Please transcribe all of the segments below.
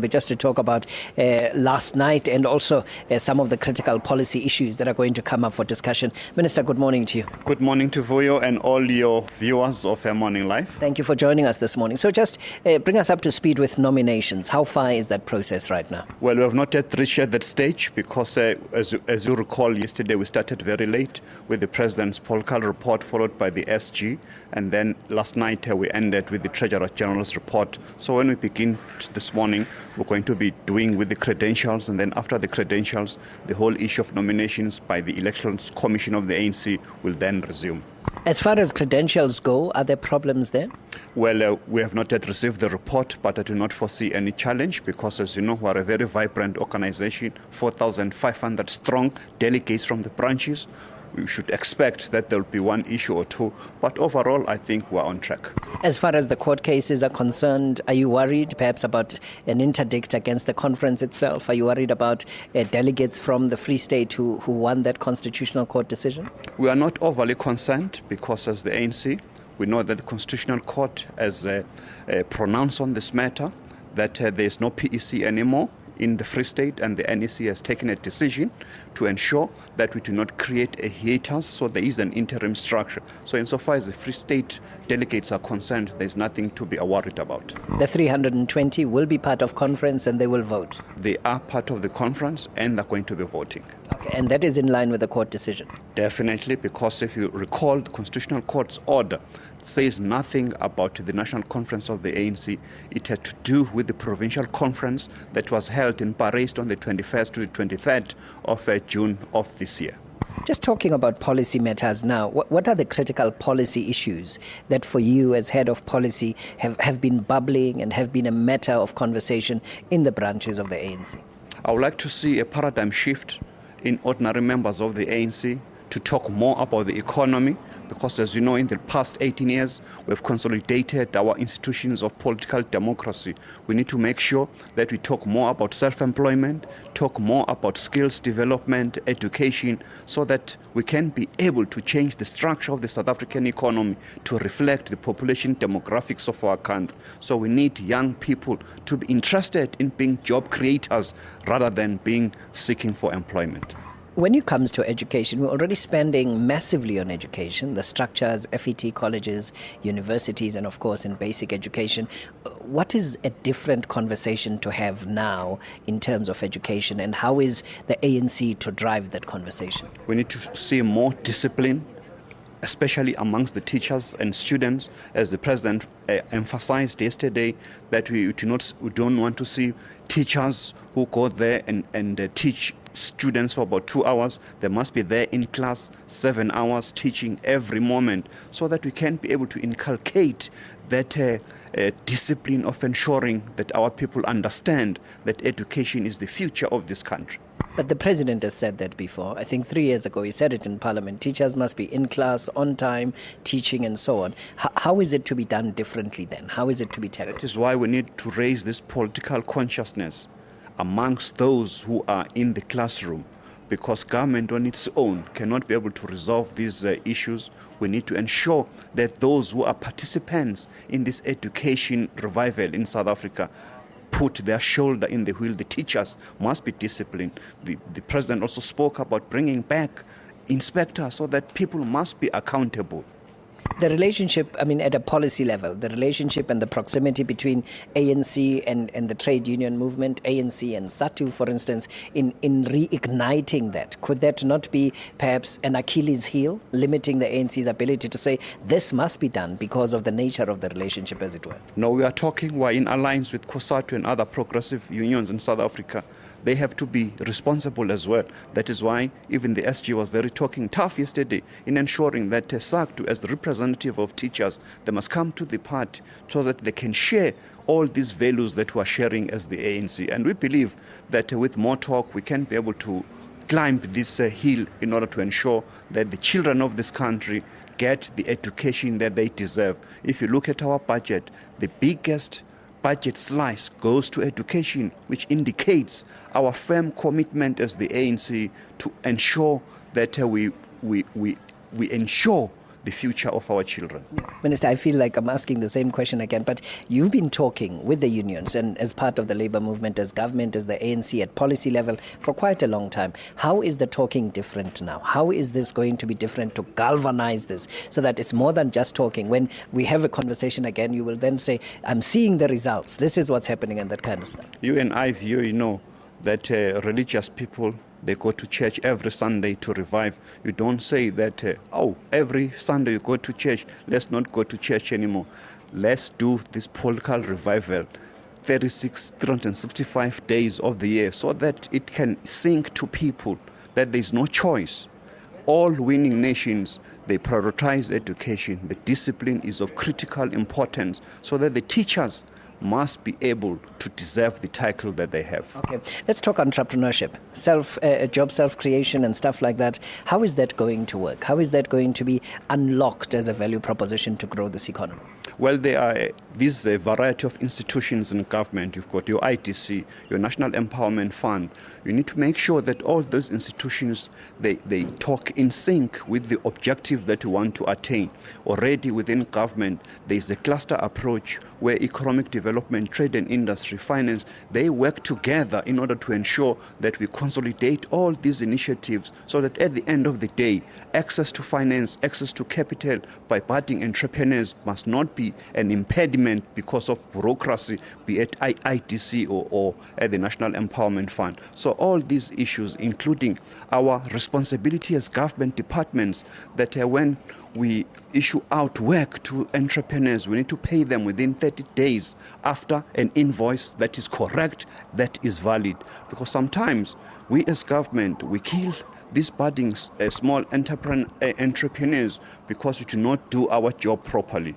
just to talk about last night and also some of the critical policy issues that are going to come up for discussion. Minister, good morning to you. Good morning to Vuyo and all your viewers of Morning Live. Thank you for joining us this morning. So just bring us up to speed with nominations. How far is that process right now? Well, we have not yet reached that stage because, as you recall, yesterday we started very late with the President's poll report, followed by the SG, and then last night we ended with the Treasurer General's report. So when we begin this morning, we're going to be doing with the credentials, and then after the credentials, the whole issue of nominations by the Elections Commission of the ANC will then resume. As far as credentials go, are there problems there? Well, we have not yet received the report, but I do not foresee any challenge because, as you know, we are a very vibrant organization, 4,500 strong delegates from the branches. We should expect that there will be one issue or two, but overall, I think we're on track. As far as the court cases are concerned, are you worried perhaps about an interdict against the conference itself? Are you worried about delegates from the Free State who won that constitutional court decision? We are not overly concerned because, as the ANC, we know that the Constitutional Court has pronounced on this matter that there is no PEC anymore in the Free State, and the NEC has taken a decision to ensure that we do not create a hiatus, so there is an interim structure. So insofar as the Free State delegates are concerned, there's nothing to be worried about. The 320 will be part of conference and they will vote? They are part of the conference and they're going to be voting. Okay, and that is in line with the court decision? Definitely, because if you recall, the Constitutional Court's order says nothing about the National Conference of the ANC. It had to do with the provincial conference that was held in Paris on the 21st to the 23rd of June of this year. Just talking about policy matters now, what are the critical policy issues that for you as head of policy have been bubbling and have been a matter of conversation in the branches of the ANC? I would like to see a paradigm shift in ordinary members of the ANC to talk more about the economy, because as you know, in the past 18 years, we've consolidated our institutions of political democracy. We need to make sure that we talk more about self-employment, talk more about skills development, education, so that we can be able to change the structure of the South African economy to reflect the population demographics of our country. So we need young people to be interested in being job creators rather than seeking for employment. When it comes to education, we're already spending massively on education, the structures, FET colleges, universities, and of course in basic education. What is a different conversation to have now in terms of education, and how is the ANC to drive that conversation? We need to see more discipline, especially amongst the teachers and students, as the President emphasized yesterday, that we don't want to see teachers who go there and teach students for about 2 hours. They must be there in class 7 hours teaching every moment, so that we can be able to inculcate that discipline of ensuring that our people understand that education is the future of this country. But the President has said that before. I think 3 years ago he said it in Parliament. Teachers must be in class, on time, teaching and so on. How is it to be done differently then? How is it to be tackled? That is why we need to raise this political consciousness amongst those who are in the classroom, because government on its own cannot be able to resolve these issues. We need to ensure that those who are participants in this education revival in South Africa put their shoulder in the wheel. The teachers must be disciplined. The President also spoke about bringing back inspectors, so that people must be accountable. The relationship, at a policy level, the relationship and the proximity between ANC and the trade union movement, ANC and SATU, for instance, in reigniting that, could that not be perhaps an Achilles heel, limiting the ANC's ability to say this must be done because of the nature of the relationship, as it were? No, we're in alliance with COSATU and other progressive unions in South Africa. They have to be responsible as well. That is why even the SG was very talking tough yesterday in ensuring that SACTU, as the representative of teachers, they must come to the party so that they can share all these values that we are sharing as the ANC. And we believe that with more talk, we can be able to climb this hill in order to ensure that the children of this country get the education that they deserve. If you look at our budget, the biggest budget slice goes to education, which indicates our firm commitment as the ANC to ensure that we ensure the future of our children. Minister, I feel like I'm asking the same question again, but you've been talking with the unions and as part of the labor movement, as government, as the ANC at policy level for quite a long time. How is the talking different now? How is this going to be different to galvanize this so that it's more than just talking? When we have a conversation again, you will then say, I'm seeing the results. This is what's happening and that kind of stuff. You and I view, that religious people, they go to church every Sunday to revive. You don't say that, every Sunday you go to church, let's not go to church anymore. Let's do this political revival 365 days of the year so that it can sink to people that there's no choice. All winning nations, they prioritize education. The discipline is of critical importance so that the teachers must be able to deserve the title that they have. Okay, let's talk entrepreneurship, job self-creation and stuff like that. How is that going to work? How is that going to be unlocked as a value proposition to grow this economy? Well, there are this variety of institutions in government. You've got your ITC, your National Empowerment Fund. You need to make sure that all those institutions, they talk in sync with the objective that you want to attain. Already within government, there's a cluster approach where economic development, trade and industry, finance, they work together in order to ensure that we consolidate all these initiatives so that at the end of the day, access to finance, access to capital by budding entrepreneurs must not be an impediment because of bureaucracy, be it ITC or at the National Empowerment Fund. So all these issues, including our responsibility as government departments, that when we issue out work to entrepreneurs, we need to pay them within 30 days after an invoice that is correct, that is valid. Because sometimes we as government, we kill these budding small entrepreneurs because we do not do our job properly.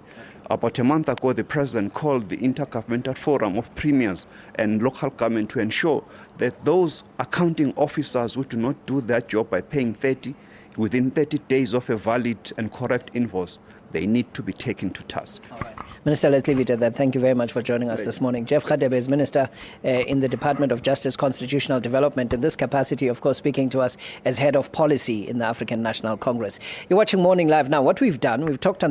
About a month ago, the president called the Intergovernmental Forum of Premiers and local government to ensure that those accounting officers who do not do their job by paying within 30 days of a valid and correct invoice, they need to be taken to task. All right. Minister, let's leave it at that. Thank you very much for joining us this morning. Jeff Radebe is Minister in the Department of Justice, Constitutional Development. In this capacity, of course, speaking to us as Head of Policy in the African National Congress. You're watching Morning Live now. What we've done, we've talked